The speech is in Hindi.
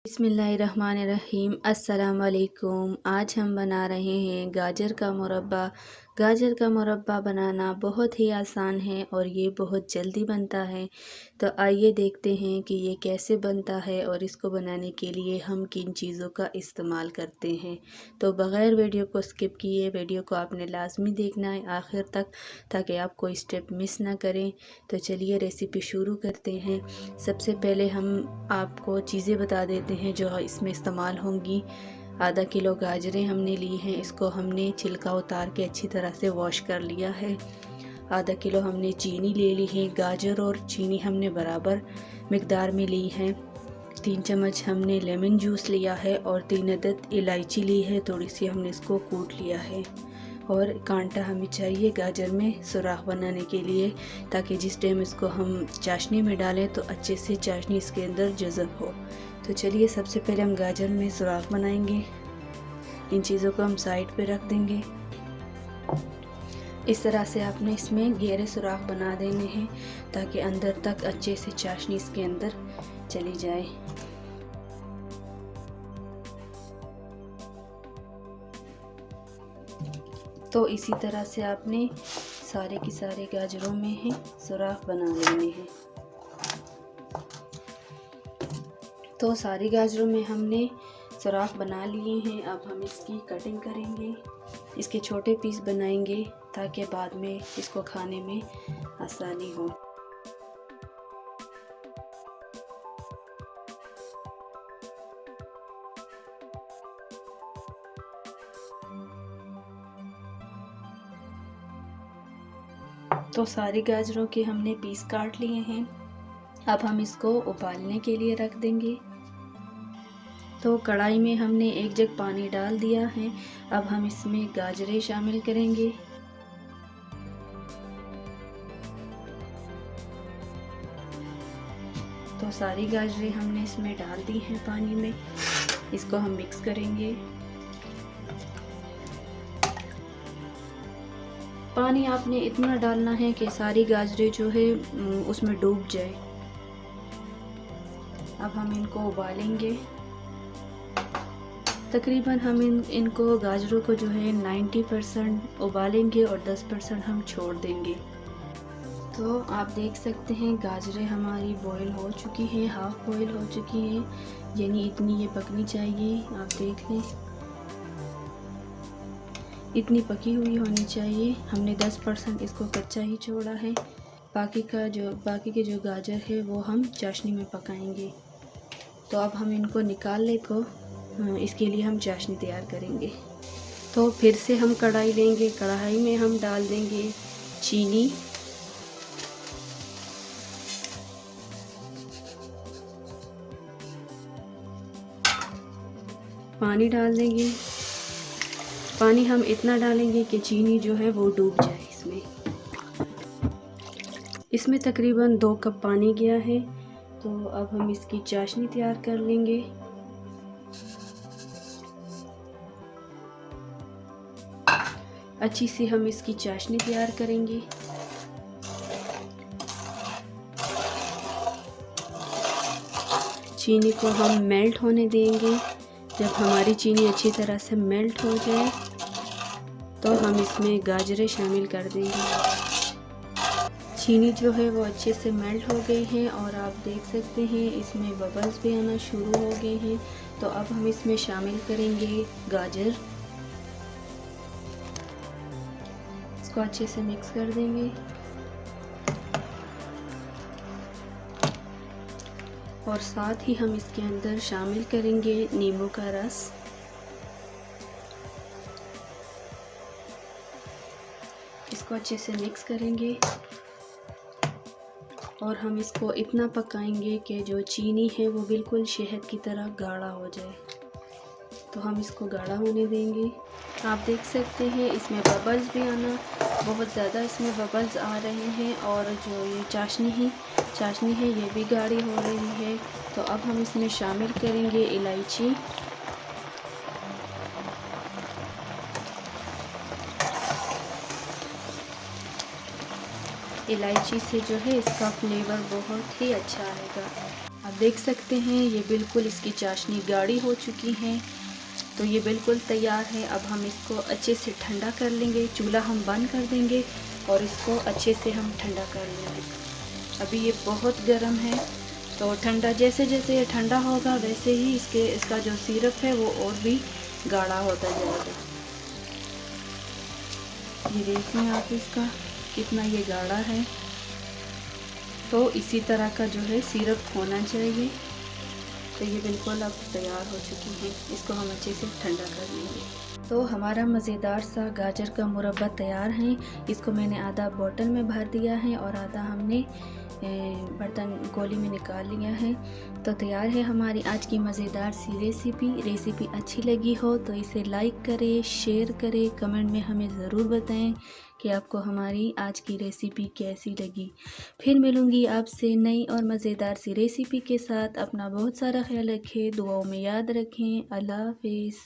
बिस्मिल्लाहिर्रहमानिर्रहीम। अस्सलाम वालेकुम। आज हम बना रहे हैं गाजर का मुरब्बा। गाजर का मुरब्बा बनाना बहुत ही आसान है और ये बहुत जल्दी बनता है। तो आइए देखते हैं कि ये कैसे बनता है और इसको बनाने के लिए हम किन चीज़ों का इस्तेमाल करते हैं। तो बग़ैर वीडियो को स्किप किए वीडियो को आपने लाज़मी देखना है आखिर तक, ताकि आप कोई स्टेप मिस ना करें। तो चलिए रेसिपी शुरू करते हैं। सबसे पहले हम आपको चीज़ें बता देते हैं जो इसमें इस्तेमाल होंगी। आधा किलो गाजरें हमने ली हैं, इसको हमने छिलका उतार के अच्छी तरह से वॉश कर लिया है। आधा किलो हमने चीनी ले ली है। गाजर और चीनी हमने बराबर मिकदार में ली है। 3 चम्मच हमने लेमन जूस लिया है और 3 अदद इलायची ली है, थोड़ी सी हमने इसको कूट लिया है। और कांटा हमें चाहिए गाजर में सुराख बनाने के लिए, ताकि जिस टाइम इसको हम चाशनी में डालें तो अच्छे से चाशनी इसके अंदर जज़ब हो। तो चलिए सबसे पहले हम गाजर में सुराख बनाएंगे। इन चीज़ों को हम साइड पे रख देंगे। इस तरह से आपने इसमें गहरे सुराख बना देने हैं ताकि अंदर तक अच्छे से चाशनी इसके अंदर चली जाए। तो इसी तरह से आपने सारे की सारे गाजरों में है सुराख बना लेने हैं। तो सारी गाजरों में हमने सुराख बना लिए हैं। अब हम इसकी कटिंग करेंगे, इसके छोटे पीस बनाएंगे ताकि बाद में इसको खाने में आसानी हो। तो सारी गाजरों के हमने पीस काट लिए हैं। अब हम इसको उबालने के लिए रख देंगे। तो कढ़ाई में हमने 1 जग पानी डाल दिया है। अब हम इसमें गाजरें शामिल करेंगे। तो सारी गाजरें हमने इसमें डाल दी हैं पानी में। इसको हम मिक्स करेंगे। पानी आपने इतना डालना है कि सारी गाजरें जो है उसमें डूब जाए। अब हम इनको उबालेंगे। तकरीबन हम इनको गाजरों को जो है 90% उबालेंगे और 10% हम छोड़ देंगे। तो आप देख सकते हैं गाजरें हमारी बॉईल हो चुकी हैं, हाफ बॉईल हो चुकी हैं, यानी इतनी ये पकनी चाहिए। आप देख लें, इतनी पकी हुई होनी चाहिए। हमने 10% इसको कच्चा ही छोड़ा है। बाकी के जो गाजर है वो हम चाशनी में पकाएंगे। तो अब हम इनको निकाल ले तो इसके लिए हम चाशनी तैयार करेंगे। तो फिर से हम कढ़ाई लेंगे। कढ़ाई में हम डाल देंगे चीनी, पानी डाल देंगे। पानी हम इतना डालेंगे कि चीनी जो है वो डूब जाए इसमें तकरीबन 2 कप पानी गया है। तो अब हम इसकी चाशनी तैयार कर लेंगे। अच्छी सी हम इसकी चाशनी तैयार करेंगे। चीनी को हम मेल्ट होने देंगे। जब हमारी चीनी अच्छी तरह से मेल्ट हो जाए तो हम इसमें गाजरें शामिल कर देंगे। चीनी जो है वो अच्छे से मेल्ट हो गई हैं और आप देख सकते हैं इसमें बबल्स भी आना शुरू हो गए हैं। तो अब हम इसमें शामिल करेंगे गाजर। इसको अच्छे से मिक्स कर देंगे और साथ ही हम इसके अंदर शामिल करेंगे नींबू का रस। इसको अच्छे से मिक्स करेंगे और हम इसको इतना पकाएंगे कि जो चीनी है वो बिल्कुल शहद की तरह गाढ़ा हो जाए। तो हम इसको गाढ़ा होने देंगे। आप देख सकते हैं इसमें बबल्स भी आना बहुत ज़्यादा इसमें बबल्स आ रहे हैं और जो ये चाशनी है ये भी गाढ़ी हो रही है। तो अब हम इसमें शामिल करेंगे इलायची। इलायची से जो है इसका फ्लेवर बहुत ही अच्छा आएगा। आप देख सकते हैं ये बिल्कुल इसकी चाशनी गाढ़ी हो चुकी है। तो ये बिल्कुल तैयार है। अब हम इसको अच्छे से ठंडा कर लेंगे। चूल्हा हम बंद कर देंगे और इसको अच्छे से हम ठंडा कर लेंगे। अभी ये बहुत गर्म है, तो ठंडा जैसे जैसे ये ठंडा होगा वैसे ही इसका जो सिरप है वो और भी गाढ़ा होता जाएगा। ये देखें आप इसका कितना ये गाढ़ा है। तो इसी तरह का जो है सिरप होना चाहिए। तो ये बिल्कुल अब तैयार हो चुकी है। इसको हम अच्छे से ठंडा कर लेंगे। तो हमारा मज़ेदार सा गाजर का मुरब्बा तैयार है। इसको मैंने आधा बोतल में भर दिया है और आधा हमने बर्तन गोली में निकाल लिया है। तो तैयार है हमारी आज की मज़ेदार सी रेसिपी अच्छी लगी हो तो इसे लाइक करें, शेयर करें, कमेंट में हमें ज़रूर बताएं कि आपको हमारी आज की रेसिपी कैसी लगी। फिर मिलूँगी आपसे नई और मज़ेदार सी रेसिपी के साथ। अपना बहुत सारा ख्याल रखें, दुआओं में याद रखें। अल्लाह हाफ़िज़।